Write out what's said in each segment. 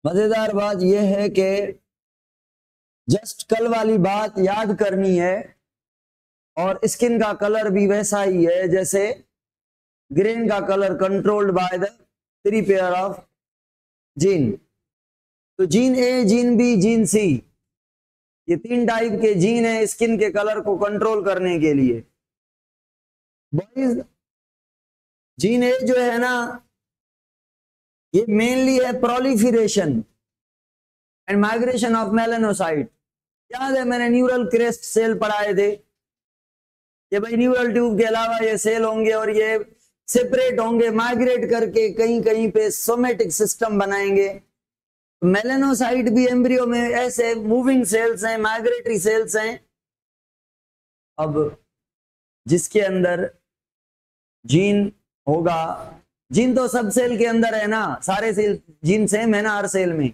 मजेदार बात यह है कि जस्ट कल वाली बात याद करनी है और स्किन का कलर भी वैसा ही है जैसे ग्रेन का colour controlled by the 3 pair of gene. तो gene A, gene B, gene C, ये 3 टाइप के जीन है स्किन के कलर को कंट्रोल करने के लिए। बॉयज, जीन ए जो है ना, ये मेनली है proliferation and migration of melanocyte. याद है मैंने न्यूरल क्रेस्ट सेल पढ़ाए थे कि भाई न्यूरल ट्यूब के अलावा ये सेल होंगे और ये सेपरेट होंगे, माइग्रेट करके कहीं कहीं पे सोमेटिक सिस्टम बनाएंगे। मेलानोसाइट भी एम्ब्रियो में ऐसे मूविंग सेल्स हैं, माइग्रेटरी सेल्स हैं। अब जिसके अंदर जीन होगा, जीन तो सब सेल के अंदर है ना, सारे सेल जीन सेम है ना हर सेल में,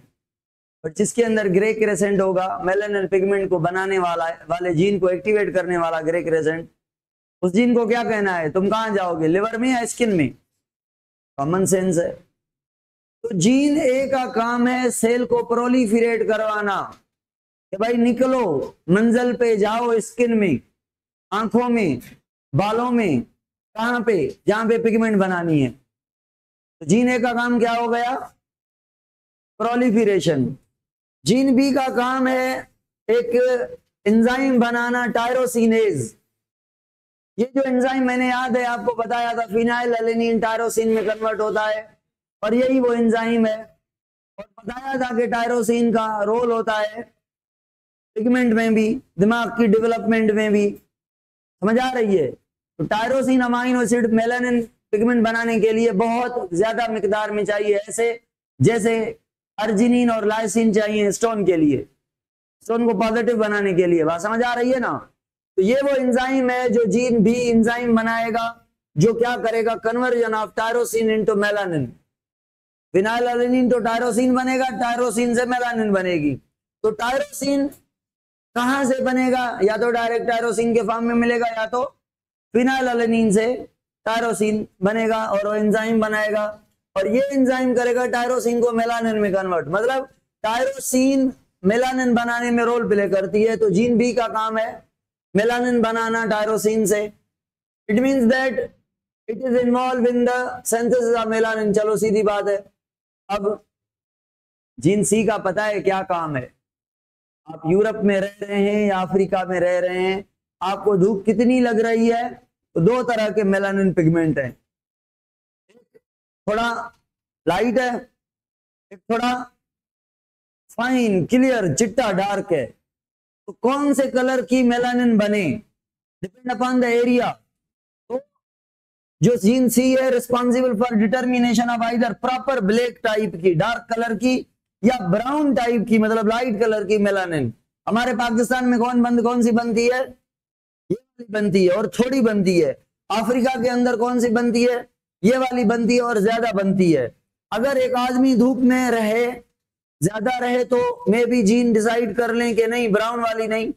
बट जिसके अंदर ग्रे क्रेसेंट होगा, मेलानिन पिगमेंट को बनाने वाले जीन को एक्टिवेट करने वाला ग्रे क्रेसेंट, उस जीन को क्या कहना है? तुम कहां जाओगे, लिवर में या स्किन में? कॉमन सेंस है। तो जीन ए का काम है सेल को प्रोलिफरेट करवाना कि भाई निकलो, मंजिल पे जाओ, स्किन में, आंखों में, बालों में, कहां पे? जहां पे पिगमेंट बनानी है। तो जीन ए का काम क्या हो गया? प्रोलिफरेशन। जीन बी का काम है एक एंजाइम बनाना, टायरोसिनेज। ये जो एंजाइम मैंने याद है आपको बताया था, फिनाइल एलेनिन टायरोसिन में कन्वर्ट होता है और यही वो एंजाइम है। और बताया था कि टायरोसिन का रोल होता है पिगमेंट में भी, दिमाग की डेवलपमेंट में भी। समझ आ रही है? तो tyrosine amino acid melanin pigment बनाने के लिए बहुत ज्यादा मिकदार में चाहिए, ऐसे जैसे अर्जिनिन और लाइसिन चाहिए स्टोन के लिए, स्टोन को पॉजिटिव बनाने के लिए। बात समझ आ रही है ना? तो ये वो एंजाइम है जो जीन भी एंजाइम बनाएगा, जो क्या करेगा? Conversion of tyrosine into melanin. Phenyl alanine तो टायरोसिन बनेगा, टायरोसिन से मेलानिन बनेगी। तो टायरोसिन कहां से बनेगा? या तो डायरेक्ट टायरोसिन के फॉर्म में मिलेगा, या तो फिनाइल एलेनिन से टायरोसिन बनेगा और वो एंजाइम बनाएगा, और ये एंजाइम करेगा टायरोसिन को मेलानिन में कन्वर्ट। मतलब टायरोसिन मेलानिन बनाने में रोल प्ले करती है। तो जीन बी का काम है मेलानिन बनाना टायरोसिन से। It means that it is involve in the synthesis of melanin. चलो सीधी बात है। अब जीन सी का पता है क्या काम है? आप यूरोप में रह रहे हैं या अफ्रीका में रह रहे हैं, आपको धूप कितनी लग रही है? तो 2 तरह के मेलानिन पिगमेंट हैं, थोड़ा लाइट है, एक थोड़ा फाइन क्लियर चिट्टा डार्क है। तो कौन से कलर की मेलानिन बने, डिपेंड अपॉन द एरिया। तो जो जीन सी है responsible for determination of either proper black type की, डार्क कलर की, या ब्राउन टाइप की, मतलब लाइट कलर की मेलानिन। हमारे पाकिस्तान में कौन सी बनती है? ये वाली बनती है और थोड़ी बनती है। अफ्रीका के अंदर कौन सी बनती है? ये वाली बनती है और ज्यादा बनती है। अगर एक आदमी धूप में रहे, ज्यादा रहे, तो मे भी जीन डिसाइड कर लें कि नहीं, ब्राउन वाली नहीं,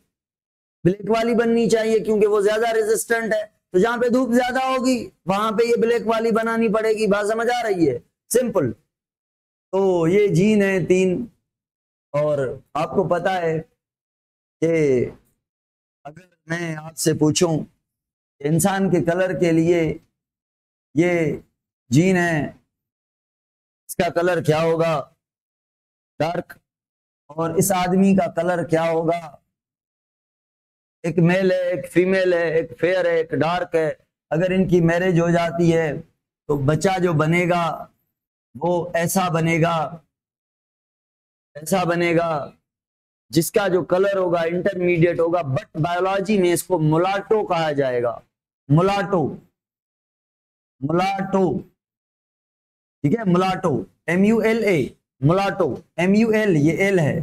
ब्लैक वाली बननी चाहिए, क्योंकि वो ज्यादा रेजिस्टेंट है। तो जहां पे धूप ज्यादा होगी वहां पे ये ब्लैक वाली बनानी पड़ेगी। बात समझ आ रही है? सिंपल। तो ये जीन है 3। और आपको पता है कि अगर मैं आपसे पूछूं इंसान के कलर के लिए ये जीन है, इसका कलर क्या होगा? डार्क। और इस आदमी का कलर क्या होगा? एक मेल है, एक फीमेल है, एक फेयर है, एक डार्क है। अगर इनकी मैरिज हो जाती है तो बच्चा जो बनेगा वो ऐसा बनेगा, ऐसा बनेगा, जिसका जो कलर होगा इंटरमीडिएट होगा। बट बायोलॉजी में इसको मुलाटो कहा जाएगा। मुलाटो, मुलाटो, ठीक है? मुलाटो, MULA, मुलाटो, MUL, ये एल है।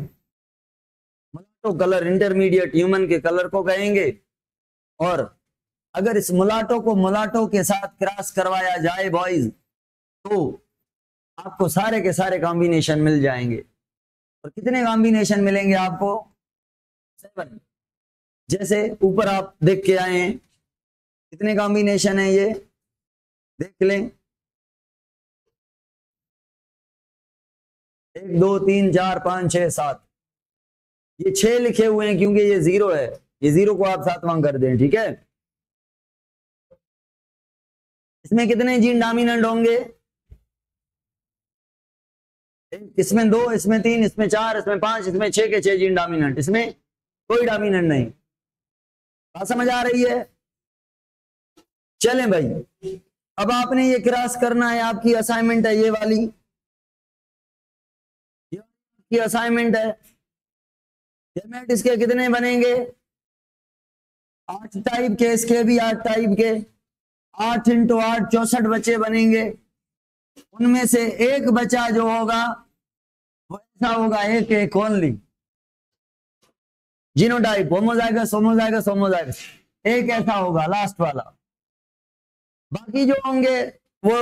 मुलाटो कलर इंटरमीडिएट ह्यूमन के कलर को कहेंगे। और अगर इस मुलाटो को मुलाटो के साथ क्रॉस करवाया जाए बॉयज, तो आपको सारे के सारे कॉम्बिनेशन मिल जाएंगे। और कितने कॉम्बिनेशन मिलेंगे आपको? 7। जैसे ऊपर आप देख के आए हैं, कितने कॉम्बिनेशन है ये देख लें। 1 2 3 4 5 6 7, ये 6 लिखे हुए हैं क्योंकि ये 0 है, ये 0 को आप 7वां कर दें, ठीक है। इसमें कितने जीन डोमिनेंट होंगे? इसमें 2, इसमें 3, इसमें 4, इसमें 5, इसमें 6 के 6 जीन डोमिनेंट, इसमें कोई डोमिनेंट नहीं। बात समझ आ रही है? चलें भाई, अब आपने ये क्रॉस करना है, आपकी असाइनमेंट है ये वाली, ये असाइनमेंट है। गैमेट इसके कितने बनेंगे? 8 टाइप के, इसके भी 8 टाइप के, 8 × 8 64 बच्चे बनेंगे। उनमें से एक बच्चा जो होगा वो ऐसा होगा, एक only genotype, homozygous homozygous homozygous, एक ऐसा होगा लास्ट वाला। बाकी जो होंगे वो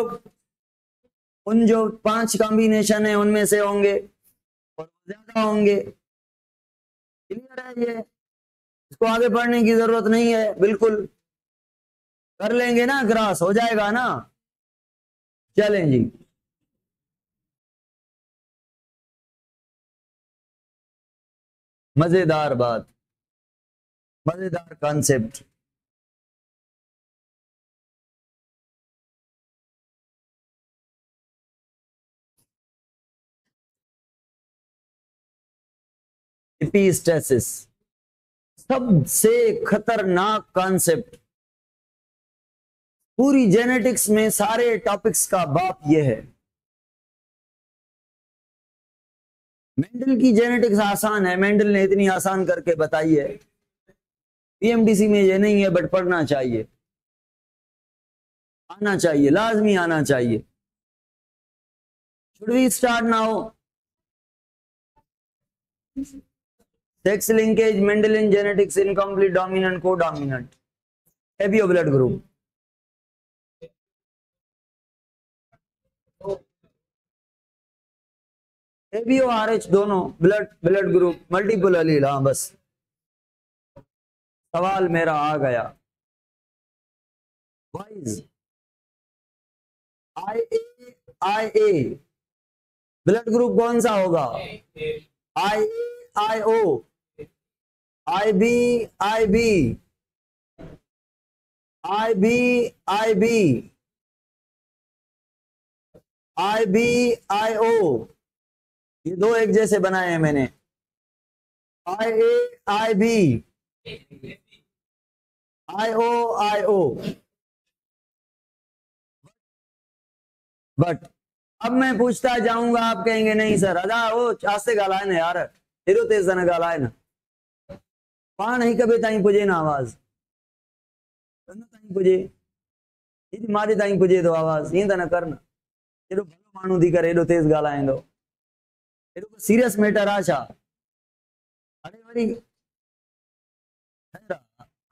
उन जो 5 कॉम्बिनेशन है उनमें से होंगे और ज्यादा होंगे। क्लियर है? ये इसको आगे पढ़ने की जरूरत नहीं है, बिल्कुल कर लेंगे ना, क्रॉस हो जाएगा ना। चलें जी, मजेदार बात, मजेदार कॉन्सेप्ट। एपिस्टेसिस सबसे खतरनाक कॉन्सेप्ट पूरी जेनेटिक्स में, सारे टॉपिक्स का बाप यह है। मेंडल की जेनेटिक्स आसान है, मेंडल ने इतनी आसान करके बताई है। पीएमडीसी में ये नहीं है, बट पढ़ना चाहिए, आना चाहिए, लाजमी आना चाहिए। Should we start now? Sex linkage, Mendelian genetics, incomplete dominant, codominant, ABO blood group. ABO Rh दोनों ब्लड ग्रुप, मल्टीपल एलील। हाँ बस सवाल मेरा आ गया। वाइज IA ब्लड ग्रुप कौन सा होगा? IO, IB, IO, ये दो एक जैसे बनाए हैं मैंने। IB, IO। बट अब मैं पूछता जाऊंगा, आप कहेंगे नहीं सर, अदा वो आस्ते गालाए ना यार, तेरो तेज ना गालाए ना, पान ही कभी ताई पुजे ना आवाज, ताई पुजे मारी ताई पुजे तो आवाज ये ना करना, एडो भलो मानू थी करे, एडो तेज गालाए दो, एडो सीरियस मैटर आशा, अरे वरी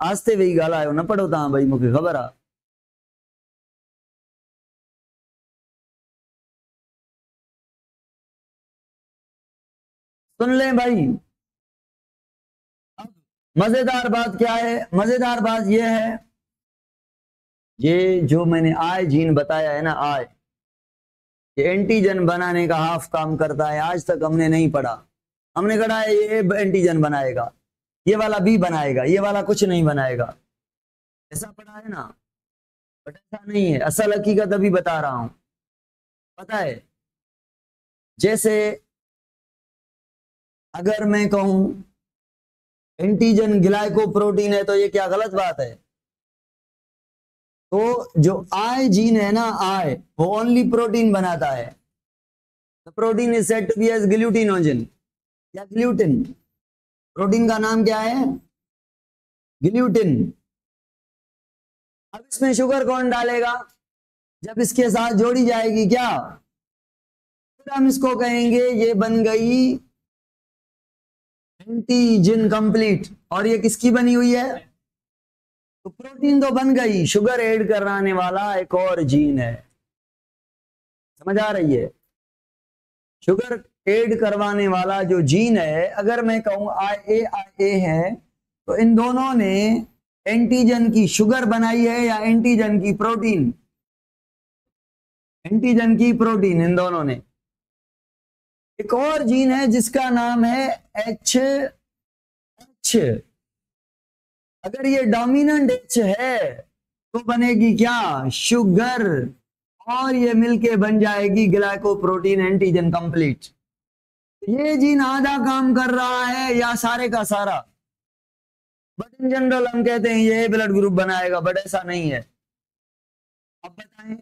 आस्ते वेही गालायो न पढ़ो ता भाई, मुझे खबर आ। सुन ले भाई, मजेदार बात क्या है? मजेदार बात यह है, ये जो मैंने आई जीन बताया है ना, आई ये एंटीजन बनाने का हाफ काम करता है। आज तक हमने नहीं पढ़ा, हमने कहा है ये एंटीजन बनाएगा, ये वाला बी बनाएगा, ये वाला कुछ नहीं बनाएगा, ऐसा पढ़ा है ना, बट ऐसा नहीं है। असल हकीकत अभी बता रहा हूं, पता है, जैसे अगर मैं कहूं एंटीजन ग्लाइकोप्रोटीन है तो ये क्या गलत बात है? तो जो आई जीन है ना, आई वो ओनली प्रोटीन बनाता है। The protein is said to be agglutinogen या ग्लूटिन। प्रोटीन का नाम क्या है? ग्लूटिन। अब इसमें शुगर कौन डालेगा? जब इसके साथ जोड़ी जाएगी क्या, फिर हम इसको कहेंगे ये बन गई एंटीजन कंप्लीट। और ये किसकी बनी हुई है? तो प्रोटीन तो बन गई, शुगर ऐड कराने वाला एक और जीन है। समझ आ रही है? शुगर ऐड करवाने वाला जो जीन है, अगर मैं कहूं IA है, तो इन दोनों ने एंटीजन की शुगर बनाई है या एंटीजन की प्रोटीन? एंटीजन की प्रोटीन, इन दोनों ने। एक और जीन है जिसका नाम है एच। अगर ये डोमिनेंट एच है तो बनेगी क्या, शुगर, और ये मिलके बन जाएगी ग्लाइकोप्रोटीन एंटीजन कंप्लीट। ये जीन आधा काम कर रहा है या सारे का सारा, बट इन जनरल हम कहते हैं ये ब्लड ग्रुप बनाएगा, बट ऐसा नहीं है। अब बताएं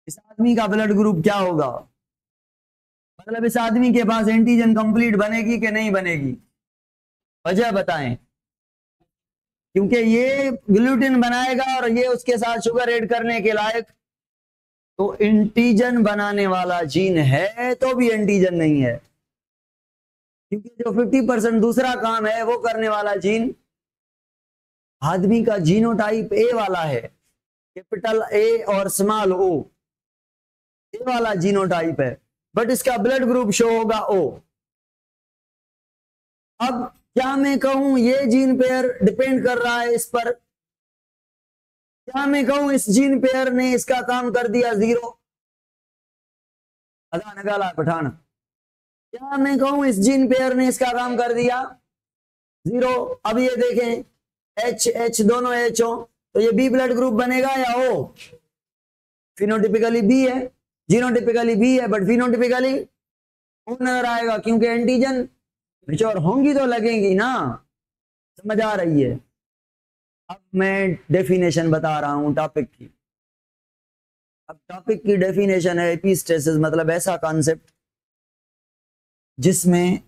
इस आदमी का ब्लड ग्रुप क्या होगा, मतलब इस आदमी के पास एंटीजन कंप्लीट बनेगी कि नहीं बनेगी, वजह बताएं। क्योंकि ये ग्लूटेन बनाएगा और ये उसके साथ शुगर ऐड करने के लायक, तो एंटीजन बनाने वाला जीन है तो भी एंटीजन नहीं है, क्योंकि जो 50% दूसरा काम है वो करने वाला जीन आदमी का जीनोटाइप ए वाला है, कैपिटल ए और स्मॉल ओ, ए वाला जीनोटाइप है, बट इसका ब्लड ग्रुप शो होगा ओ। अब क्या मैं कहूं ये जीन पेयर डिपेंड कर रहा है इस पर, क्या मैं कहूं इस जीन पेयर ने इसका काम कर दिया जीरो, अदा नगाला पठान, क्या मैं कहूं इस जीन पेयर ने इसका काम कर दिया जीरो। अब ये देखें एच एच दोनों एच हो तो ये बी ब्लड ग्रुप बनेगा या ओ, फिनोटिपिकली बी है, जीनोटिपिकली बी है, बट फिनोटिपिकली ओ नजर आएगा, क्योंकि एंटीजन मैच्योर होंगी तो लगेंगी ना, समझ आ रही है। अब मैं डेफिनेशन बता रहा हूं टॉपिक की। अब टॉपिक की डेफिनेशन है एपिस्टेसिस, मतलब ऐसा कॉन्सेप्ट जिसमें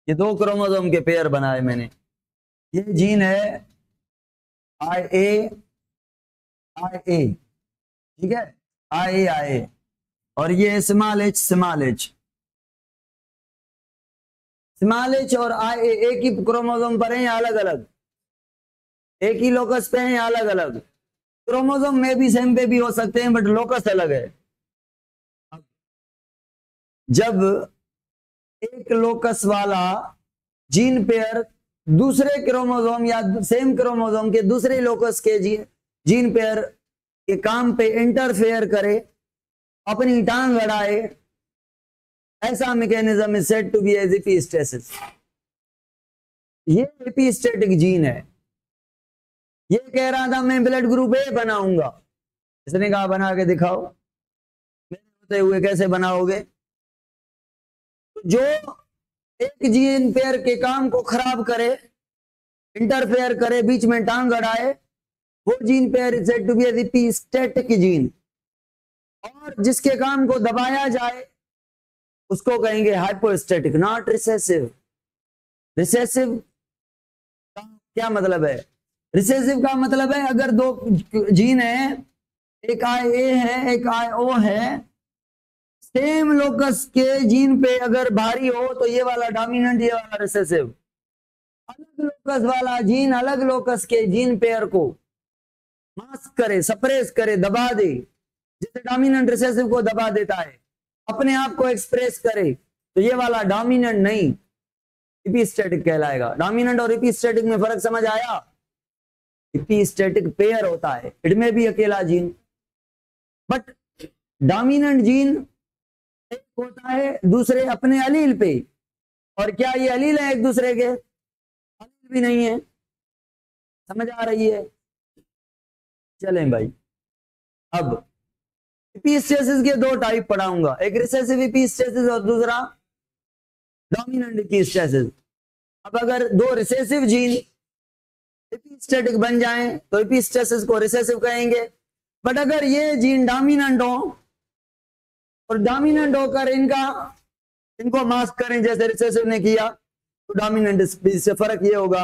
ये दो क्रोमोसोम के पेयर बनाए मैंने। ये जीन है IA, ठीक है, IA, और ये स्मॉल एच और IA एक ही क्रोमोसोम पर है या अलग अलग, एक ही लोकस पे है या अलग अलग, क्रोमोसोम में भी सेम पे भी हो सकते हैं, बट लोकस अलग है। जब एक लोकस वाला जीन पेयर दूसरे क्रोमोसोम या सेम क्रोमोसोम के दूसरे लोकस के जीन पेयर के काम पे इंटरफेयर करे, अपनी टांग अड़ाए, ऐसा mechanism is said to be as epistasis. ये एपिस्टेटिक जीन है। ये कह रहा था मैं ब्लड ग्रुप ए बनाऊंगा, इसने कहा बना के दिखाओ। मेरे होते हुए कैसे बनाओगे, जो एक जीन पेयर के काम को खराब करे, इंटरफेयर करे, बीच में टांग अड़ाए, वो gene pair is said to be as epistatic gene. और जिसके काम को दबाया जाए उसको कहेंगे हाइपोस्टेटिक, नॉट रिसेसिव। रिसेसिव का क्या मतलब है, रिसेसिव का मतलब है अगर दो जीन है, एक IA है एक IO है, सेम लोकस के जीन पे अगर भारी हो तो ये वाला डोमिनेंट, ये वाला रिसेसिव। अलग लोकस वाला जीन अलग लोकस के जीन पेयर को मास्क करे, सप्रेस करे, दबा दे, जैसे डोमिनेंट रिसेसिव को दबा देता है, अपने आप को एक्सप्रेस करे, तो ये वाला डोमिनेंट नहीं, एपिस्टेटिक कहलाएगा। डोमिनेंट और एपिस्टेटिक में फर्क समझ आया? एपिस्टेटिक पेयर होता है, इट में भी अकेला जीन, बट डोमिनेंट जीन एक होता है दूसरे अपने अलील पे, और क्या ये अलील है एक दूसरे के? अलील भी नहीं है। समझ आ रही है? चलें भाई, अब एपिस्टेसिस के दो टाइप पढ़ाऊंगा, एक रिसेसिव एपिस्टेसिस और दूसरा डोमिनेंट एपिस्टेसिस। अब अगर दो रिसेसिव जीन एपिस्टेटिक बन जाएं तो एपिस्टेसिस को रिसेसिव कहेंगे, बट अगर ये जीन डोमिनेंट हो और डोमिनेंट होकर इनको मास्क करें जैसे रिसेसिव ने किया, तो डोमिनेंट से फर्क ये होगा,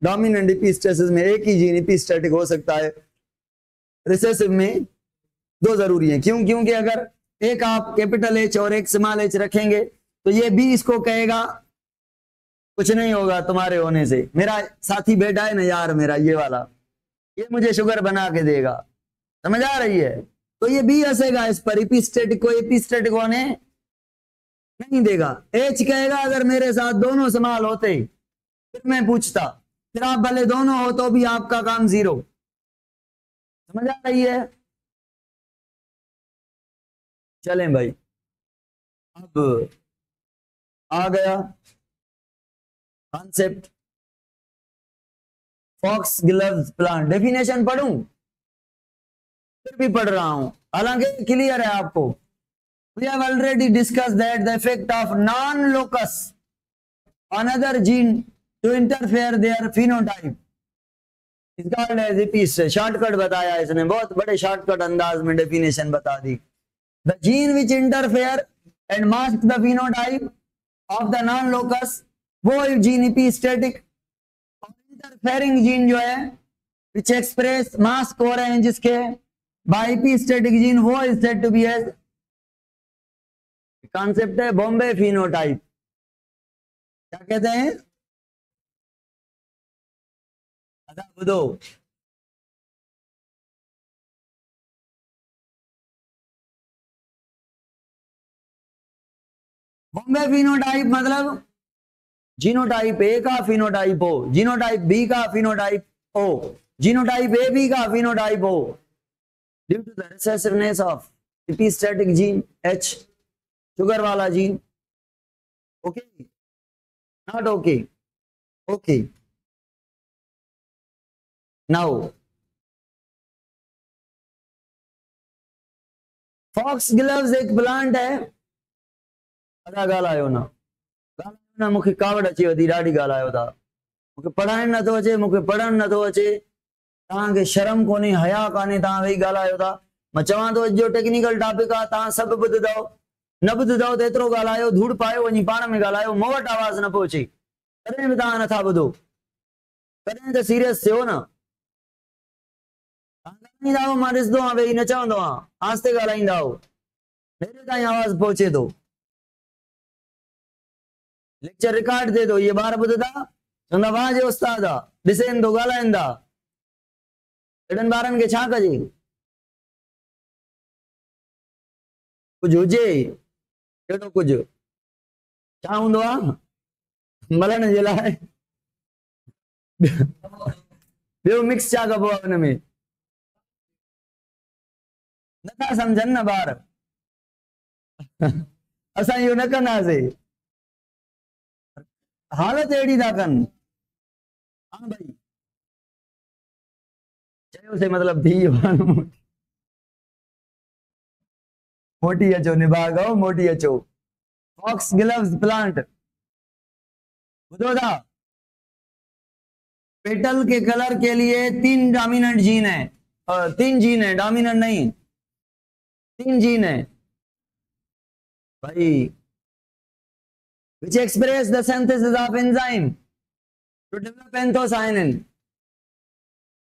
डोमिनेंट एपिस्टेसिस में एक ही जीन एपिस्टेटिक हो सकता है, रिसेसिव में दो जरूरी है। क्यों? क्योंकि अगर एक आप कैपिटल एच और एक स्मॉल एच रखेंगे तो ये भी इसको कहेगा कुछ नहीं होगा तुम्हारे होने से, मेरा साथी बैठा है ना यार मेरा ये वाला, ये मुझे शुगर बना के देगा। समझ आ रही है? तो ये भी हंसेगा इस पर, एपिस्टेटिक को एपिस्टेटिक होने नहीं देगा। एच कहेगा अगर मेरे साथ दोनों स्मॉल होते फिर मैं पूछता, फिर आप भले दोनों हो तो भी आपका काम जीरो। समझ आ रही है? चलें भाई, अब आ गया concept foxgloves plant. Definition पढ़ूं? फिर भी पढ़ रहा हूं, हालांकि क्लियर है आपको। We have already discussed that the effect of non-locus on other gene to interfere their phenotype is called as epice। Shortcut बताया इसने, बहुत बड़े शॉर्टकट अंदाज में डेफिनेशन बता दी। The gene which interfere and mask the phenotype of the non-locus, वो gene epistatic, और interfering gene जो है which express मास्क हो रहे हैं जिसके by epistatic जीन, वो is said to be as, concept है बॉम्बे फिनोटाइप। क्या कहते हैं? बुदो बॉम्बे फिनोटाइप मतलब जीनोटाइप ए का फिनोटाइप हो, जीनोटाइप बी का फिनोटाइप हो, जीनोटाइप ए बी का फिनोटाइप हो, due to the recessiveness of epistatic gene H, sugar वाला जीन। Okay, not okay? Okay, now foxgloves एक प्लांट है। अदा ॻाल्हायो न, ॻाल्हायो न, मूंखे कावड़ अची वधी, ॾाढी ॻाल्हायो था। मूंखे पढ़ाइण नथो अचे, मूंखे पढ़ण नथो अचे, तव्हांखे शर्म कोन्हे, हया कान्हे, तव्हां वेही ॻाल्हायो था। मां चवां थो अॼु जो टेक्निकल टॉपिक आहे, तव्हां सभु ॿुधंदव, न ॿुधंदव त एतिरो ॻाल्हायो, धूड़ पायो वञी पाण में ॻाल्हायो, मूं वटि आवाज़ न पहुचे, कॾहिं बि तव्हां नथा ॿुधो, कॾहिं त सीरियस थियो न। ॻाल्हाईंदा हो, मां ॾिसंदो आहियां वेही, न चवंदो आहियां, आस्ते ॻाल्हाईंदा हो, मेरे ताईं आवाज़ पहुचे थो। लेक्चर रिकॉर्ड दे दो, ये ॿार ॿुधंदा, चवंदा वाह जे उस्ताद आहे, ॾिसेनि थो, ॻाल्हाइनि था। एॾनि ॿारनि खे छा कजे? कुझु हुजे, कहिड़ो कुझु छा हूंदो आहे? मलण जे लाइ ॿियो मिक्स छा कबो आहे हुन में? नथा सम्झनि न ॿार, असां इहो न कंदासीं, हालत अहिड़ी था कनि। हाँ भाई, चयोसीं मतलब थी वियो, मोटी अचो, निभा गओ मोटी अचो। फॉक्स ग्लव्स प्लांट, बुझो था? पेटल के कलर के लिए 3 डोमिनेंट जीन है, 3 जीन है, डोमिनेंट नहीं, 3 जीन है भाई, which express the synthesis of enzyme to develop anthocyanin,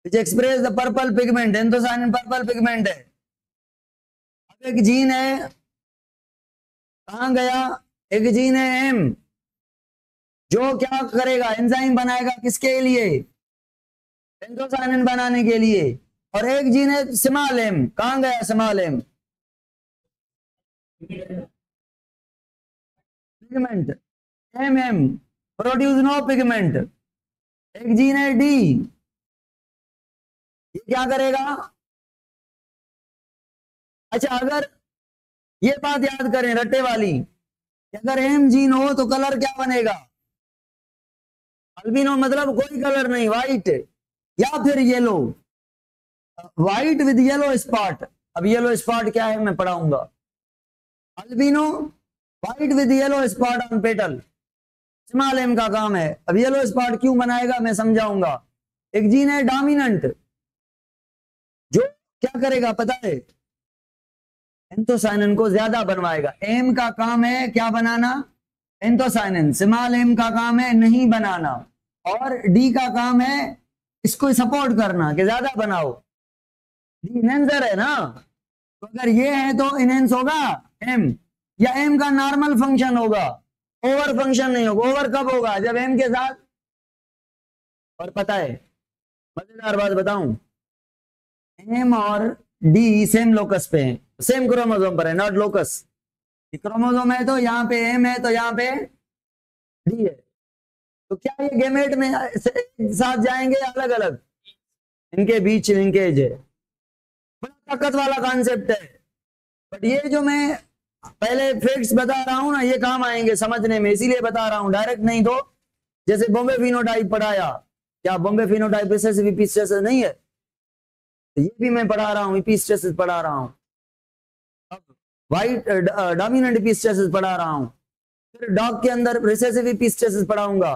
which express the purple pigment, anthocyanin purple pigment है। अब एक जीन है, कहां गया? एक जीन है एम, जो क्या करेगा? एंजाइम बनाएगा, किसके लिए? एंथोसायनिन बनाने के लिए। और एक जीन है स्मॉल एम, कहां गया small M? Pigment, M M produce no pigment. एक जीन है डी, ये क्या करेगा? अच्छा, अगर ये बात याद करें रट्टे वाली, अगर एम जीन हो तो कलर क्या बनेगा? अल्बिनो मतलब कोई कलर नहीं, व्हाइट या फिर yellow, white with yellow spot. अब येलो स्पॉट क्या है मैं पढ़ाऊंगा। Albino white with yellow spot on petal, small M का काम है। अब येलो स्पॉट क्यों बनाएगा मैं समझाऊंगा। एक जीन है डोमिनेंट, जो क्या करेगा पता है? एंथोसायनिन को ज्यादा बनवाएगा। एम का काम है क्या बनाना? एंथोसायनिन। स्मॉल एम का काम है नहीं बनाना, और डी का काम है इसको सपोर्ट करना कि ज्यादा बनाओ। डी इनहेंसर है ना, तो अगर ये है तो इनहेंस होगा एम, या एम का नॉर्मल फंक्शन होगा, ओवर फंक्शन नहीं होगा। ओवर कब होगा? जब एम के साथ। और पता है मजेदार बात बताऊं, एम और डी सेम लोकस पे हैं, सेम क्रोमोसोम पर है, नॉट लोकस। क्रोमोसोम है तो यहाँ पे एम है, तो यहाँ पे डी है। तो क्या ये गेमेट में साथ जाएंगे अलग अलग? इनके बीच लिंकेज है, बड़ा ताकत वाला कॉन्सेप्ट है। बट ये जो मैं पहले फैक्ट्स बता रहा हूं ना, ये काम आएंगे समझने में, इसीलिए बता रहा हूं, डायरेक्ट नहीं तो। जैसे बॉम्बे फिनोटाइप पढ़ाया, क्या बॉम्बे फिनोटाइप रिसेसिव इपिस्टेसिस नहीं है? ये भी मैं पढ़ा रहा हूँ, इपिस्टेसिस पढ़ा रहा हूँ। अब वाइट डोमिनेंट इपिस्टेसिस पढ़ा रहा हूँ, फिर डॉग के अंदर रिसेसिव इपिस्टेसिस पढ़ाऊंगा,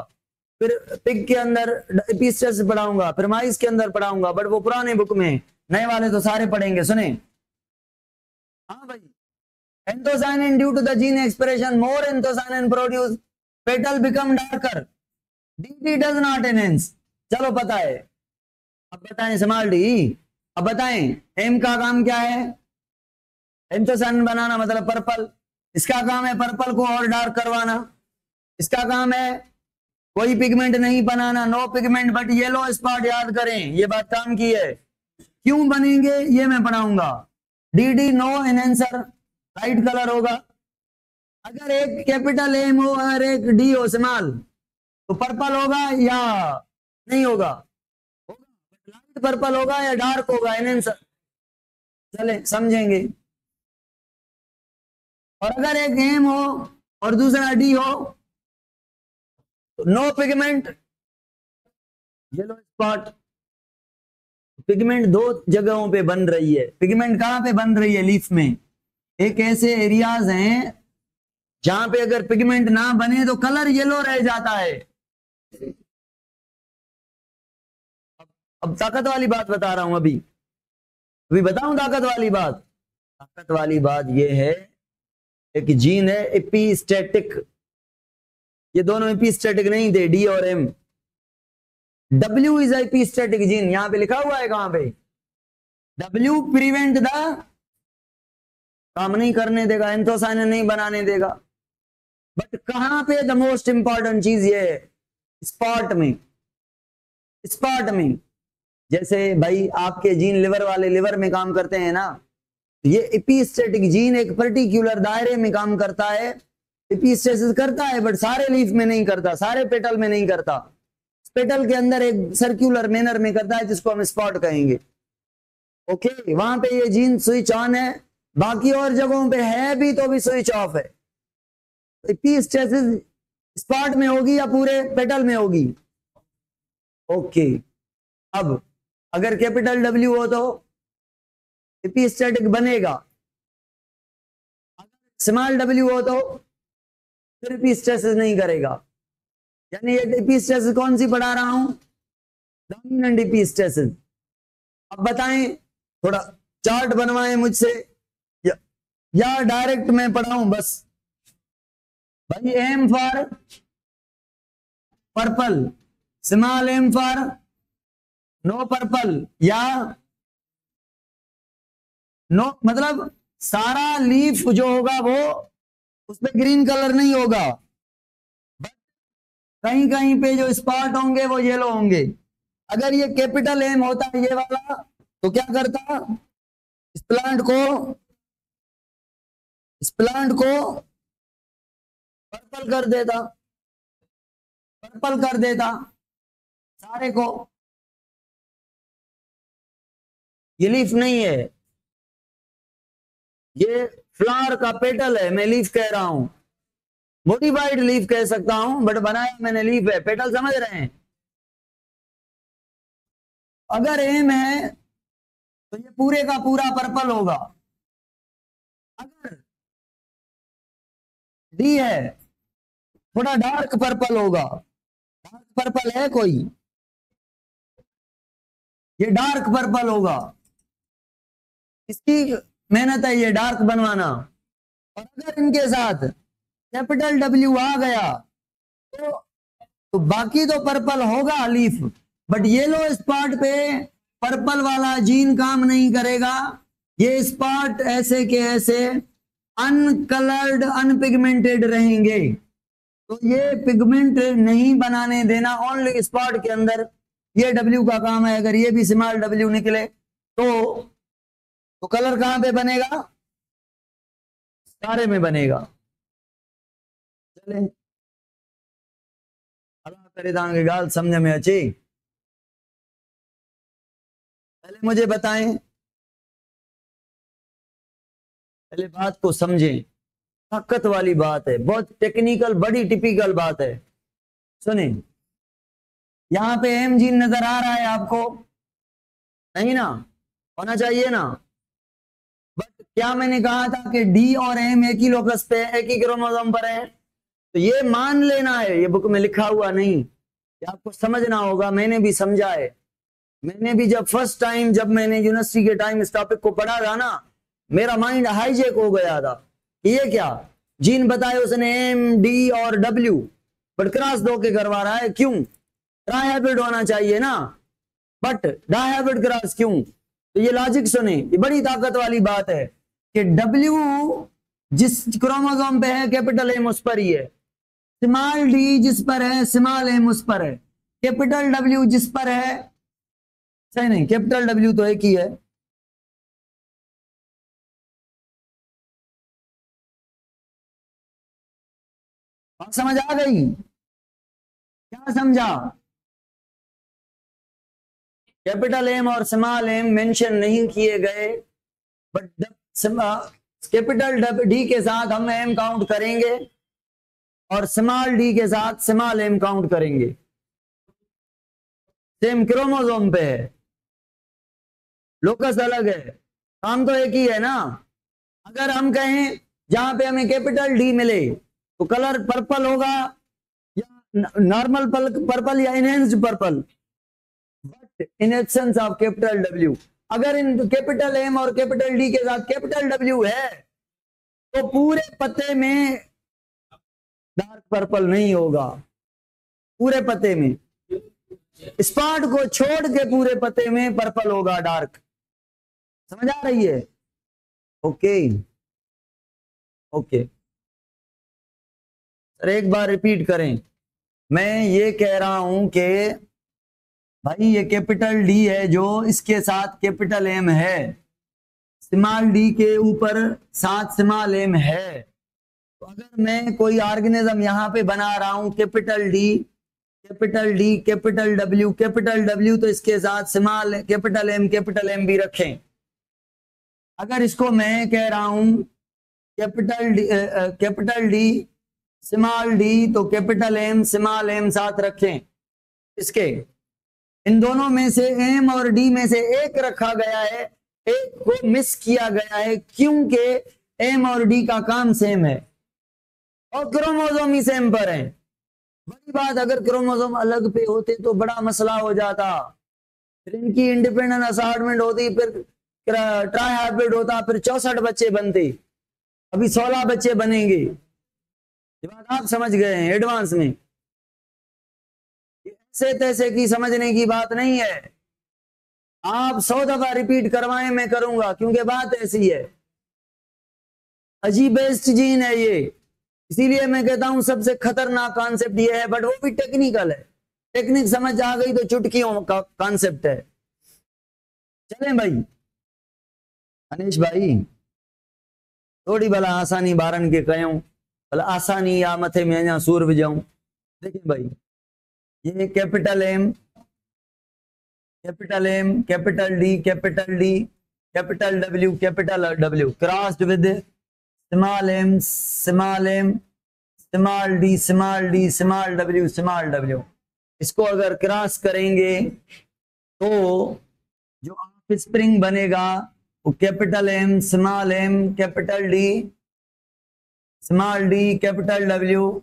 फिर पिग के अंदर इपिस्टेसिस पढ़ाऊंगा, फिर माइस के अंदर पढ़ाऊंगा, बट वो पुराने बुक में, नए वाले तो सारे पढ़ेंगे। सुने, हाँ भाई, anthocyanin due to the gene expression more anthocyanin produce, petal become darker, DD does not enhance. चलो पता है, अब बताएं स्मॉल डी, अब बताएं एम का काम क्या है? एंथोसायनिन बनाना मतलब पर्पल, इसका काम है पर्पल को और डार्क करवाना, इसका काम है कोई पिगमेंट नहीं बनाना, no pigment but yellow spot. याद करें, ये बात काम की है। क्यों बनेंगे ये मैं पढ़ाऊंगा। DD no enhancer, light colour होगा। अगर एक कैपिटल एम हो और एक डी हो स्मॉल, तो पर्पल होगा या नहीं होगा? लाइट पर्पल होगा या डार्क होगा एनहेंसर? चले समझेंगे। और अगर एक एम हो और दूसरा डी हो, तो no pigment, yellow spot. Pigment दो जगहों पे बन रही है। पिगमेंट कहां पे बन रही है? लीफ में। एक ऐसे एरियाज हैं जहां पे अगर पिगमेंट ना बने तो कलर येलो रह जाता है। अब ताकत वाली बात बता रहा हूं, अभी बताऊं ताकत वाली बात। ताकत वाली बात यह है, एक जीन है एपिस्टेटिक, ये दोनों एपिस्टेटिक नहीं थे, डी और M. W is epistatic gene, यहां पे लिखा हुआ है, कहां पे? W प्रिवेंट द, काम नहीं करने देगा, एंथोसायनिन नहीं बनाने देगा। बट कहां पे द मोस्ट इंपॉर्टेंट चीज ये है? स्पॉट में। स्पॉट में, जैसे भाई आपके जीन लिवर वाले लिवर में काम करते हैं ना, ये एपिस्टेटिक जीन एक पर्टिकुलर दायरे में काम करता है, एपिस्टेसिस करता है, बट सारे लीफ में नहीं करता, सारे पेटल में नहीं करता। पेटल के अंदर एक सर्कुलर मैनर में करता है, जिसको हम स्पॉट कहेंगे। ओके, वहां पे ये जीन स्विच ऑन है, बाकी और जगहों पे है भी तो भी स्विच ऑफ है। एपिस्टेसिस स्पॉट में होगी या पूरे पेटल में होगी? ओके, अब अगर कैपिटल W हो तो एपिस्टेटिक बनेगा, अगर स्मॉल w हो तो फिर एपिस्टेसिस नहीं करेगा। यानी ये एपिस्टेसिस कौन सी पढ़ा रहा हूं? Dominant epistasis. अब बताएं, थोड़ा चार्ट बनवाएं मुझसे या डायरेक्ट मैं पढ़ाऊं बस? भाई M for purple, small M for no purple, या नो मतलब सारा लीफ जो होगा वो उसमें ग्रीन कलर नहीं होगा, कहीं कहीं पे जो स्पॉट होंगे वो येलो होंगे। अगर ये कैपिटल एम होता ये वाला तो क्या करता? इस प्लांट को पर्पल कर देता, पर्पल कर देता सारे को। ये लीफ नहीं है, ये फ्लावर का पेटल है, मैं लीफ कह रहा हूं, मॉडिफाइड लीफ कह सकता हूं, बट बनाया मैंने लीफ है, पेटल समझ रहे हैं। अगर एम है तो ये पूरे का पूरा पर्पल होगा, अगर डी है थोड़ा डार्क पर्पल होगा। डार्क पर्पल है कोई? ये डार्क पर्पल होगा, इसकी मेहनत है ये डार्क बनवाना। और अगर इनके साथ कैपिटल W आ गया तो बाकी तो पर्पल होगा लीफ, बट येलो स्पॉट पे पर्पल वाला जीन काम नहीं करेगा। ये स्पॉट ऐसे के ऐसे अनकलर्ड अनपिगमेंटेड रहेंगे, तो ये पिगमेंट नहीं बनाने देना ओनली स्पॉट के अंदर, ये W का काम है। अगर ये भी स्मॉल W निकले तो कलर कहां पे बनेगा? सारे में बनेगा। चले अल्लाह करे तांगे गाल समझ में अच्छी। पहले मुझे बताएं, पहले बात को समझें। ताकत वाली बात है, बहुत टेक्निकल, बड़ी टिपिकल बात है। सुने, यहां पे एम जीन नजर आ रहा है आपको? नहीं ना, होना चाहिए ना। बट क्या मैंने कहा था कि डी और एम एक ही लोकस पे, एक ही क्रोमोसोम पर है? तो ये मान लेना है, ये बुक में लिखा हुआ नहीं, ये आपको समझना होगा। मैंने भी समझा है, मैंने भी जब फर्स्ट टाइम, जब मैंने यूनिवर्सिटी के टाइम इस टॉपिक को पढ़ा था ना, मेरा माइंड हाईजेक हो गया था। ये क्या जीन बताए उसने, एम डी और डब्ल्यू, बट क्रॉस दो के करवा रहा है, क्यों? ट्राइहाइब्रिड होना चाहिए ना, बट डाइहाइब्रिड क्रॉस क्यों? तो ये लॉजिक सुने, ये बड़ी ताकत वाली बात है कि डब्ल्यू जिस क्रोमोसोम पे है, कैपिटल एम उस पर ही है। स्मॉल डी जिस पर है, स्मॉल एम उस पर है। कैपिटल डब्ल्यू जिस पर है, सही नहीं, कैपिटल डब्ल्यू तो एक ही है। बात समझ आ गई? क्या समझा? कैपिटल एम और स्मॉल एम मेंशन नहीं किए गए, बट कैपिटल डी के साथ हम एम काउंट करेंगे और स्मॉल डी के साथ स्मॉल एम काउंट करेंगे। सेम क्रोमोसोम पे है, लोकस अलग है, काम तो एक ही है ना। अगर हम कहें जहां पे हमें कैपिटल डी मिले तो कलर पर्पल होगा, या नॉर्मल पर्पल, या enhanced purple, but in absence of capital W. अगर इन कैपिटल एम और कैपिटल डी के साथ कैपिटल डब्ल्यू है तो पूरे पत्ते में डार्क पर्पल नहीं होगा, पूरे पत्ते में, स्पॉट को छोड़ के पूरे पत्ते में पर्पल होगा, डार्क। समझ आ रही है? ओके ओके सर, एक बार रिपीट करें। मैं ये कह रहा हूं कि भाई ये कैपिटल डी है जो इसके साथ कैपिटल एम है, स्मॉल डी के ऊपर साथ स्मॉल एम है। तो अगर मैं कोई ऑर्गेनिज्म यहां पे बना रहा हूं, capital D capital D capital W, तो इसके साथ स्मॉल कैपिटल एम भी रखें। अगर इसको मैं कह रहा हूं कैपिटल डी स्मॉल डी, तो कैपिटल एम स्मॉल एम साथ रखें। इसके इन दोनों में से, एम और डी में से एक रखा गया है, एक को मिस किया गया है, क्योंकि एम और डी का काम सेम है और क्रोमोसोम ही सेम पर है। बड़ी बात, अगर क्रोमोसोम अलग पे होते तो बड़ा मसला हो जाता, फिर इनकी इंडिपेंडेंट असार्टमेंट होती, फिर ट्राइहाइब्रिड होता, फिर 64 बच्चे बनते, अभी 16 बच्चे बनेंगे। ये बात आप समझ गए हैं एडवांस में, ऐसे तैसे की समझने की बात नहीं है। आप 100 दफा रिपीट करवाएं, मैं करूंगा, क्योंकि बात ऐसी है, अजीब बेस्ट जीन है ये। इसीलिए मैं कहता हूं सबसे खतरनाक कॉन्सेप्ट ये है, बट वो भी टेक्निकल है। टेक्निक समझ आ गई तो चुटकियों का कॉन्सेप्ट है। चलें भाई, अनिश भाई, थोड़ी भला आसानी बारन के कयूं, भला आसानी या मथे में अञा सूर विझूं। देखिए भाई, ये capital M capital D capital W crossed with small M small W. इसको अगर क्रॉस करेंगे तो जो ऑफ स्प्रिंग बनेगा वो capital M capital D capital W.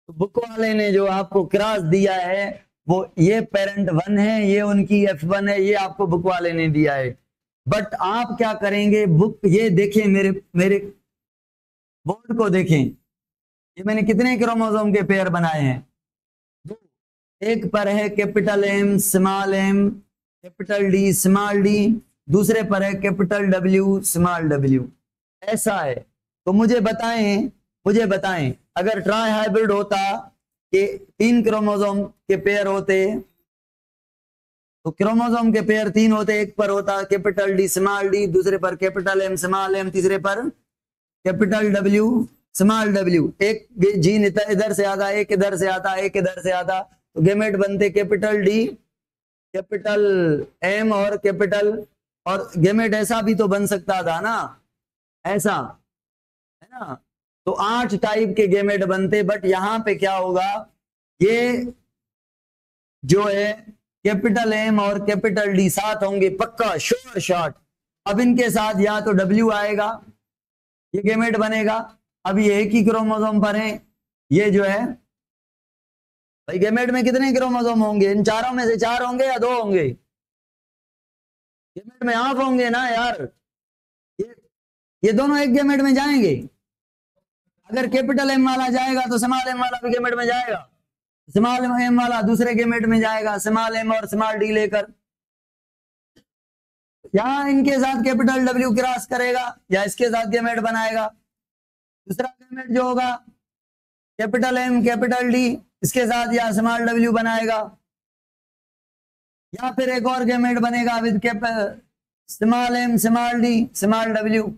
तो बुक वाले ने जो आपको क्रॉस दिया है वो ये पेरेंट 1 है, ये उनकी F1 है, ये आपको बुक वाले ने दिया है। बट आप क्या करेंगे, बुक ये देखें, मेरे बोर्ड को देखें, ये मैंने कितने क्रोमोसोम के पेयर बनाए हैं? 2। एक पर है capital M capital D small D, दूसरे पर है कैपिटल डब्ल्यू स्मॉल डब्ल्यू। ऐसा है। तो मुझे बताएं अगर ट्राई हाइब्रिड होता कि 3 क्रोमोसोम के पेयर होते, तो क्रोमोसोम के पेयर 3 होते, एक पर होता कैपिटल डी स्मॉल डी, दूसरे पर कैपिटल एम स्मॉल एम, तीसरे पर कैपिटल डब्ल्यू स्मॉल डब्ल्यू। एक जीन इधर से आता, एक इधर से आता, एक इधर से आता, तो गेमेट बनते कैपिटल डी कैपिटल एम और कैपिटल, और गेमेट ऐसा भी तो बन सकता था ना, ऐसा है ना, तो 8 टाइप के गेमेट बनते। बट यहां पे क्या होगा, ये जो है कैपिटल एम और कैपिटल डी साथ होंगे, पक्का श्योर शॉट। अब इनके साथ या तो डब्ल्यू आएगा, ये गेमेट बनेगा। अब ये एक ही क्रोमोसोम पर है, ये जो है भाई गेमेट में कितने क्रोमोसोम होंगे, इन चारों में से 4 होंगे या 2 होंगे, गेमेट में हाफ होंगे ना यार। ये दोनों एक गेमेट में जाएंगे। अगर कैपिटल एम वाला जाएगा तो स्मॉल एम वाला भी गेमेट में जाएगा, स्मॉल एम वाला दूसरे गेमेट में जाएगा, स्मॉल एम और स्मॉल डी लेकर। यहां इनके साथ कैपिटल डब्ल्यू क्रॉस करेगा या इसके साथ गेमेट बनाएगा। दूसरा गेमेट जो होगा कैपिटल एम कैपिटल डी, इसके साथ या स्मॉल डब्ल्यू बनाएगा, या फिर एक और गेमेट बनेगा with small M small D small W.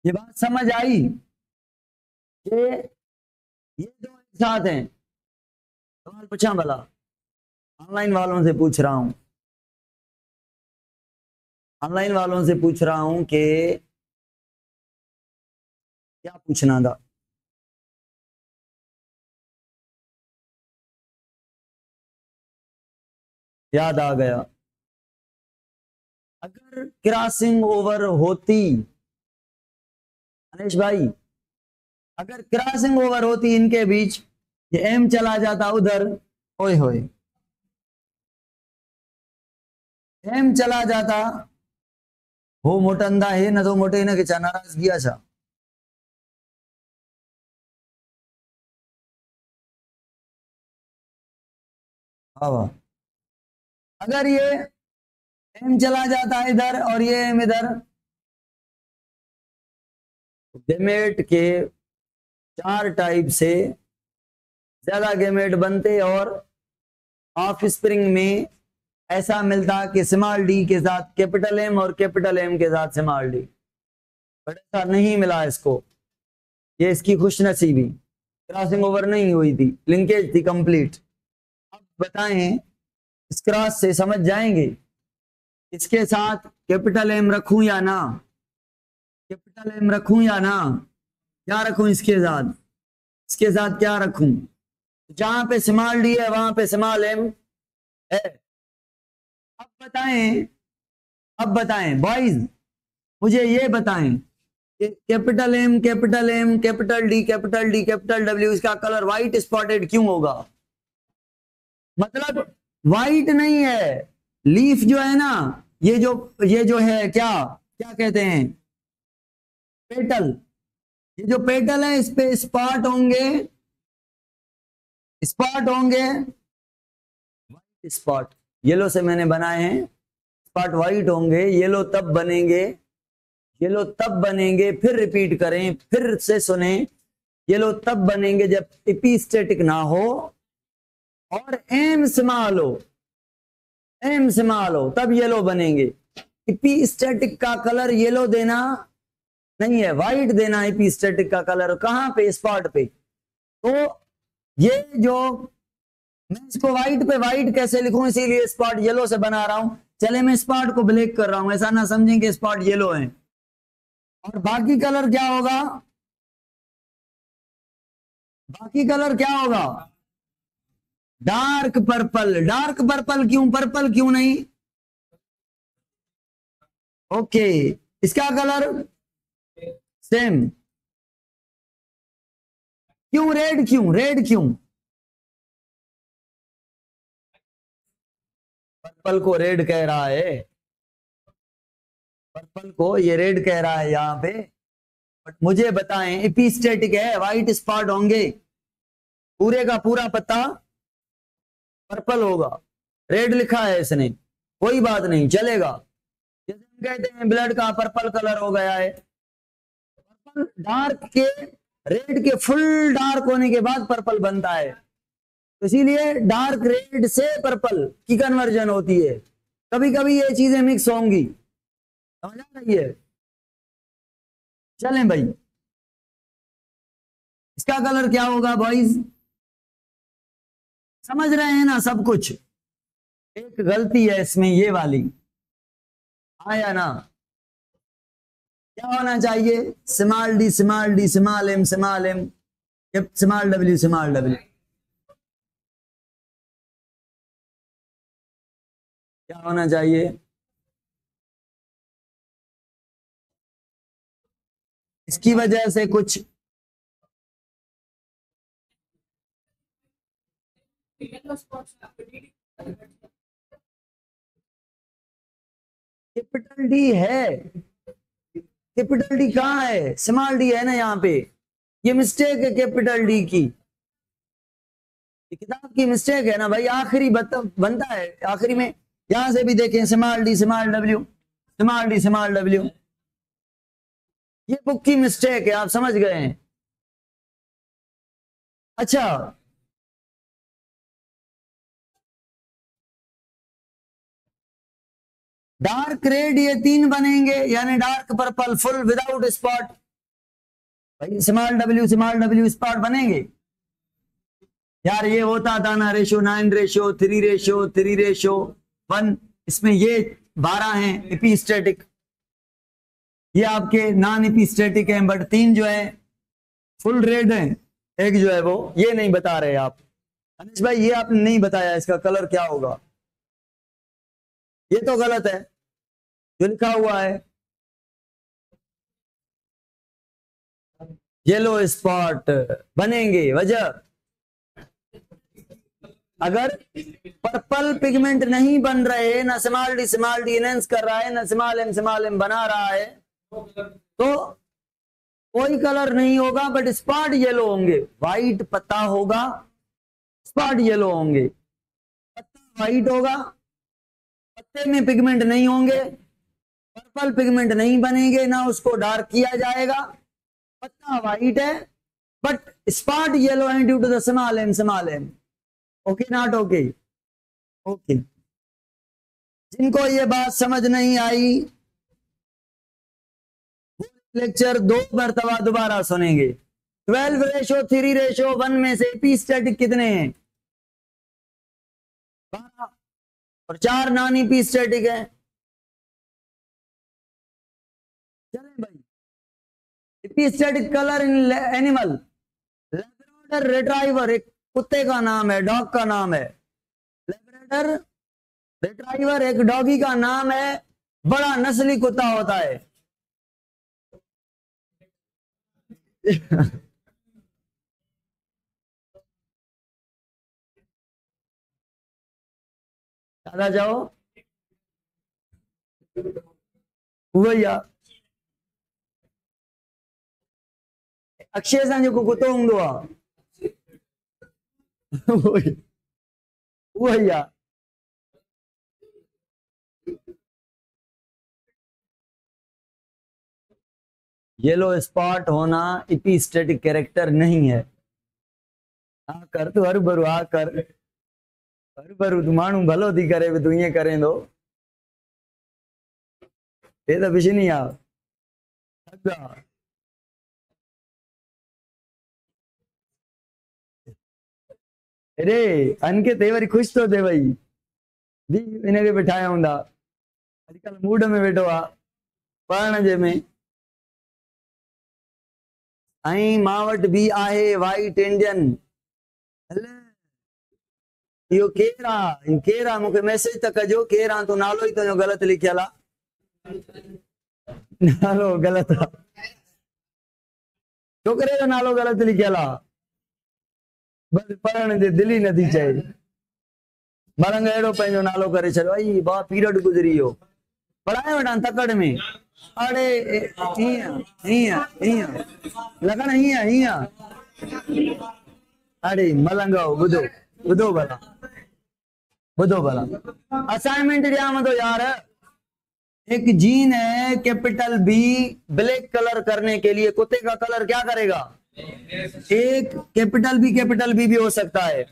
ये बात समझ आई कि ये दो एक साथ हैं। सवाल पूछा भला, ऑनलाइन वालों से पूछ रहा हूं, ऑनलाइन वालों से पूछ रहा हूं कि क्या पूछना था। याद आ गया, अगर क्रॉसिंग ओवर होती अनिश भाई, अगर क्रॉसिंग ओवर होती इनके बीच, ये एम चला जाता उधर, ओए होए एम चला जाता, हो मोटंदा है न तो मोटे न किचा नाराज किया छा। हाँ, अगर ये एम चला जाता इधर और ये एम इधर, गेमेट के 4 टाइप से ज्यादा गेमेट बनते और ऑफ स्प्रिंग में ऐसा मिलता कि स्मॉल डी के साथ कैपिटल एम और कैपिटल एम के साथ स्मॉल डी। बट ऐसा नहीं मिला इसको, ये इसकी खुशनसीबी, क्रॉसिंग ओवर नहीं हुई थी, लिंकेज थी कंप्लीट। अब बताएं, इस क्रॉस से समझ जाएंगे इसके साथ कैपिटल एम रखूं या ना, कैपिटल एम रखूं या ना, क्या रखूं इसके साथ क्या रखूं। जहां पे स्मॉल डी है वहां पे स्मॉल एम है। अब बताएं बॉयज, मुझे ये बताएं कि capital M capital M capital D capital D capital W, इसका कलर व्हाइट स्पॉटेड क्यों होगा। मतलब व्हाइट नहीं है, लीफ जो है ना, ये जो है क्या क्या कहते हैं, पेटल। ये जो पेटल है इस पे स्पॉट होंगे व्हाइट स्पॉट, येलो से मैंने बनाए हैं, स्पॉट व्हाइट होंगे। येलो तब बनेंगे, फिर रिपीट करें, फिर से सुने, येलो तब बनेंगे जब एपिस्टेटिक ना हो और एम स्मॉल हो, तब येलो बनेंगे। एपिस्टेटिक का कलर येलो देना नहीं है, व्हाइट देना एपिस्टेटिक का कलर। कहां पे, स्पॉट पे। तो ये जो मैं इसको व्हाइट पे व्हाइट कैसे लिखूं, इसीलिए स्पॉट येलो से बना रहा हूं। चले मैं स्पॉट को ब्लैक कर रहा हूं, ऐसा ना समझें कि स्पॉट येलो है। और बाकी कलर क्या होगा, डार्क पर्पल क्यों, पर्पल क्यों नहीं, ओके। इसका कलर सेम, क्यों रेड क्यों, पर्पल को रेड कह रहा है, पर्पल को ये रेड कह रहा है यहां पे। बट मुझे बताएं, एपिस्टेटिक है, व्हाइट स्पॉट होंगे, पूरे का पूरा पत्ता पर्पल होगा, रेड लिखा है इसने, कोई बात नहीं चलेगा। जैसे हम कहते हैं ब्लड का पर्पल कलर हो गया है, पर्पल डार्क के रेड के फुल डार्क होने के बाद पर्पल बनता है, तो इसीलिए डार्क रेड से पर्पल की कन्वर्जन होती है। कभी कभी ये चीजें मिक्स होंगी, समझ आ रही है। चलें भाई, इसका कलर क्या होगा बॉयज? समझ रहे हैं ना सब कुछ? एक गलती है इसमें ये वाली, आया ना? क्या होना चाहिए? Small D small D small M small M small W small W. क्या होना चाहिए? इसकी वजह से कुछ कैपिटल डी है, कैपिटल डी कहाँ है? स्मॉल डी है ना यहाँ पे, ये मिस्टेक है कैपिटल डी की, ये किताब की मिस्टेक है ना भाई। आखिरी बनता है आखिरी में, यहां से भी देखें small D small W small D small W, ये बुक की मिस्टेक है, आप समझ गए हैं? अच्छा, डार्क रेड ये 3 बनेंगे, यानी dark purple full without spot, भाई स्मॉल डब्ल्यू स्पॉट बनेंगे यार। ये होता था ना रेशो 9 रेशो 3 रेशो 3 रेशो 1, इसमें ये 12 हैं एपिस्टेटिक, ये आपके नॉन एपिस्टेटिक हैं, बट 3 जो है फुल रेड हैं, एक जो है वो ये नहीं बता रहे आप। अनिश भाई ये आपने नहीं बताया इसका कलर क्या होगा, ये तो गलत है जो लिखा हुआ है। येलो स्पॉट बनेंगे, वजह अगर पर्पल पिगमेंट नहीं बन रहे, ना स्मॉल डी इनहेंस कर रहा है, ना स्मॉल एम बना रहा है, तो कोई कलर नहीं होगा, बट स्पॉट येलो होंगे। व्हाइट पत्ता होगा, स्पॉट येलो होंगे। पत्ता व्हाइट होगा, पत्ते में पिगमेंट नहीं होंगे, पर्पल पिगमेंट नहीं बनेंगे, ना उसको डार्क किया जाएगा। पत्ता व्हाइट है बट स्पॉट येलो है due to the small m. Okay not okay? Okay, जिनको ये बात समझ नहीं आई लेक्चर 2 मरतबा दोबारा सुनेंगे। 12 रेशो 3 रेशो 1 में से एपिस्टेटिक कितने हैं? 12, और 4 नॉन एपिस्टेटिक है। चलें भाई, epistatic colour in animal, Labrador retriever एक कुत्ते का नाम है, डॉग का नाम है। लैब्राडोर रिट्राइवर एक डॉगी का नाम है, बड़ा नस्ली कुत्ता होता है। ज्यादा जाओ भैया, अक्षय सांजो को कुत्तो हूंदो आहे भैया। येलो स्पॉट होना एपिस्टेटिक कैरेक्टर नहीं है। हाँ कर तू हर भरू, हाँ कर हर भरू, तू मानू भलो थी करे तू ये करें दो, ये तो पिछ नहीं आ। अरे अनके ते वरी खुश तो थे भाई, दी इनके बिठाया हूंदा, अॼुकल्ह मूड में वेठो आ पढ़ण जे में। ऐं मां वटि बि आहे वाइट इंडियन। इहो केरु आहे? इहो केरु आहे? मूंखे मैसेज त कजो केरु आहे? तूं नालो ई तुंहिंजो ग़लति लिखियल आहे, नालो ग़लति आहे, छोकिरे जो नालो ग़लति लिखियल आहे, बस पढ़ण जी दिलि ई नथी चए। मलंग अहिड़ो पंहिंजो नालो करे छॾियो, आई बा पीरियड गुज़री वियो, पढ़ाए वठां तकड़ में। अड़े हीअं हीअं हीअं लॻण हीअं हीअं, अड़े मलंग ॿुधो ॿुधो भला, ॿुधो भला, असाइनमेंट ॾियांव थो यार। एक जीन है कैपिटल बी, ब्लैक कलर करने के लिए कुत्ते का कलर क्या करेगा? एक कैपिटल बी भी हो सकता है,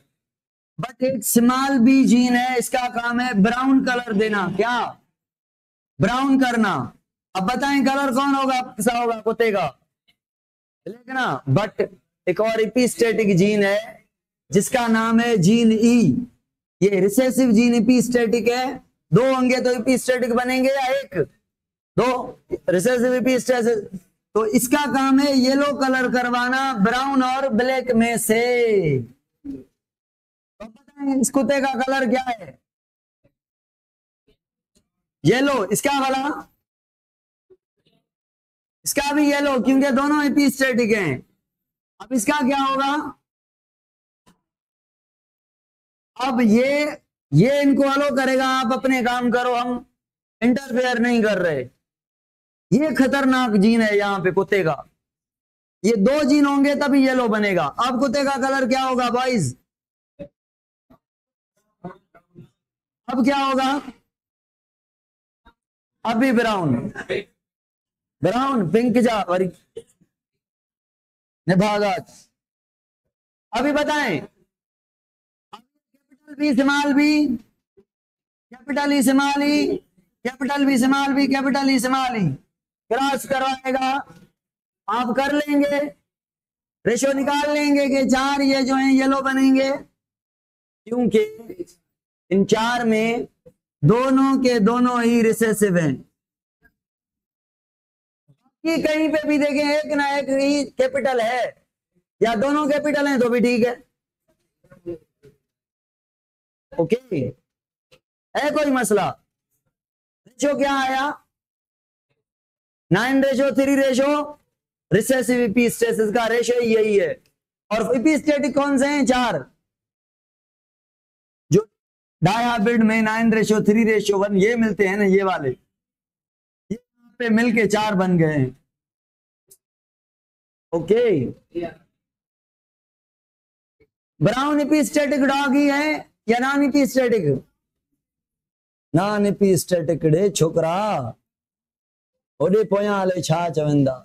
बट एक स्मॉल बी जीन है, इसका काम है ब्राउन कलर देना। क्या? ब्राउन करना। अब बताएं कलर कौन होगा, सा होगा कुत्ते का, ब्लैक ना। बट एक और एपिस्टेटिक जीन है जिसका नाम है जीन ई। ये रिसेसिव जीन एपिस्टेटिक है। दो होंगे तो एपिस्टेटिक बनेंगे या एक, दो रिसेसिव एपिस्टेटिक। तो इसका काम है येलो कलर करवाना ब्राउन और ब्लैक में से। तो बताएं इस कुत्ते का कलर क्या है, येलो। इसका वाला, इसका भी येलो, क्योंकि दोनों एपिस्टेटिक हैं। अब इसका क्या होगा, अब ये इनको अलो करेगा, आप अपने काम करो, हम इंटरफेयर नहीं कर रहे। ये खतरनाक जीन है यहां पे कुत्ते का। ये दो जीन होंगे तभी येलो बनेगा। अब कुत्ते का कलर क्या होगा बॉयज, अब क्या होगा, अब भी ब्राउन, ब्राउन पिंक जा वरी भागत। अभी बताएं capital B small B, capital E small E, capital B small B, capital E small E, cross करवाएगा, आप कर लेंगे, रेशो निकाल लेंगे कि चार ये जो हैं येलो बनेंगे, क्योंकि इन चार में दोनों के दोनों ही रिसेसिव हैं। कि कहीं पे भी देखें एक ना एक ही कैपिटल है या दोनों कैपिटल हैं तो भी ठीक है, ओके, है कोई मसला। रेशो क्या आया, 9:3 रिसेसिव एपिस्टेसिस का रेशो यही है। और एपिस्टेटिक कौन से हैं, चार, जो डायहाब्रिड में 9:3:1 ये मिलते हैं ना, ये वाले, ये पे मिलके चार बन गए हैं, ओके। ब्राउन एपिस्टेटिक डॉग ही है या non epistatic, non epistatic day छोकरा ओडे पोयां हले छा चवंदा।